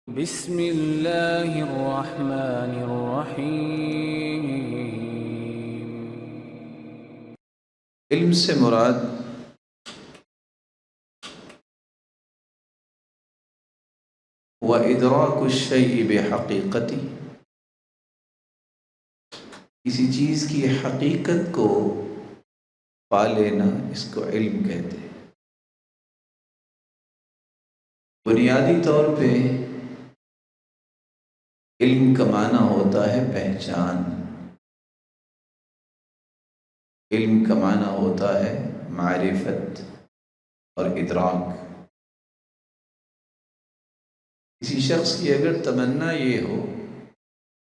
بسم اللہ الرحمن الرحیم۔ علم سے مراد وَإِدْرَاكُ الشَّيْءِ بِحَقِيقَتِهِ، کسی چیز کی حقیقت کو پا لینا، اس کو علم کہتے ہیں۔ بنیادی طور پہ علم کا معنی ہوتا ہے پہچان، علم کا معنی ہوتا ہے معرفت اور ادراک۔ کسی شخص کی اگر تمنا یہ ہو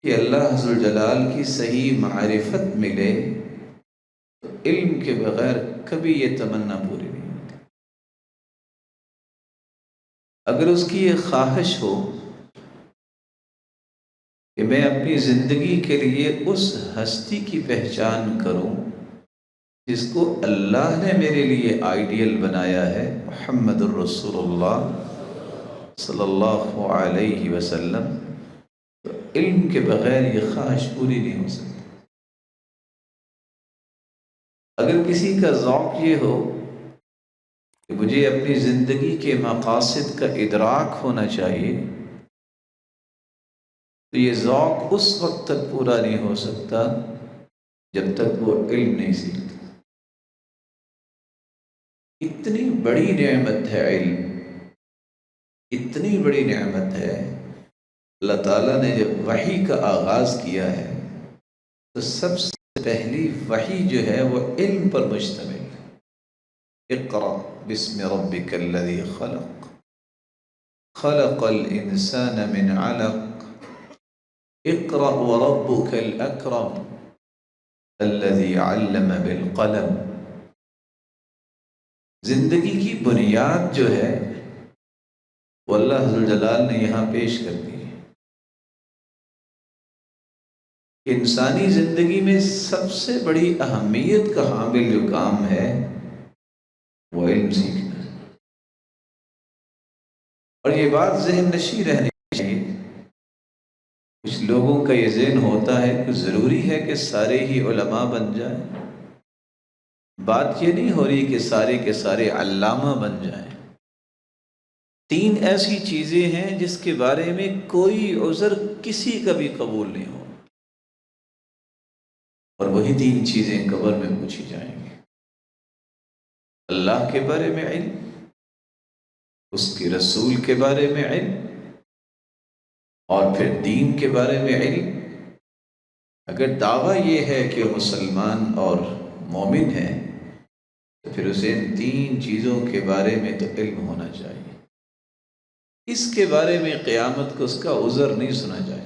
کہ اللہ عز و جلال کی صحیح معرفت ملے تو علم کے بغیر کبھی یہ تمنا پوری نہیں ہوتی۔ اگر اس کی یہ خواہش ہو کہ میں اپنی زندگی کے لیے اس ہستی کی پہچان کروں جس کو اللہ نے میرے لیے آئیڈیل بنایا ہے، محمد الرسول اللہ صلی اللہ علیہ وسلم، تو علم کے بغیر یہ خواہش پوری نہیں ہو سکتی۔ اگر کسی کا ذوق یہ ہو کہ مجھے اپنی زندگی کے مقاصد کا ادراک ہونا چاہیے، تو یہ ذوق اس وقت تک پورا نہیں ہو سکتا جب تک وہ علم نہیں سیکھتا۔ اتنی بڑی نعمت ہے علم، اتنی بڑی نعمت ہے۔ اللہ تعالیٰ نے جب وحی کا آغاز کیا ہے تو سب سے پہلی وحی جو ہے وہ علم پر مشتمل ہے۔ اقرأ بسم ربک الذی خلق، خلق الانسان من علق، اقرأ وربک الاکرم الذی علم بالقلم۔ زندگی کی بنیاد جو ہے وہ اللہ عز و جلال نے یہاں پیش کر دی ہے۔ انسانی زندگی میں سب سے بڑی اہمیت کا حامل جو کام ہے وہ علم سیکھنا ہے، اور یہ بات ذہن نشین رہنی چاہیے۔ کچھ لوگوں کا یہ ذہن ہوتا ہے کہ ضروری ہے کہ سارے ہی علماء بن جائیں۔ بات یہ نہیں ہو رہی کہ سارے کے سارے علامہ بن جائیں۔ تین ایسی چیزیں ہیں جس کے بارے میں کوئی عذر کسی کا بھی قبول نہیں ہو، اور وہی تین چیزیں قبر میں پوچھی جائیں گی۔ اللہ کے بارے میں علم، اس کے رسول کے بارے میں علم، اور پھر دین کے بارے میں علم۔ اگر دعویٰ یہ ہے کہ وہ مسلمان اور مومن ہے تو پھر اسے ان تین چیزوں کے بارے میں تو علم ہونا چاہیے۔ اس کے بارے میں قیامت کو اس کا عذر نہیں سنا جائے۔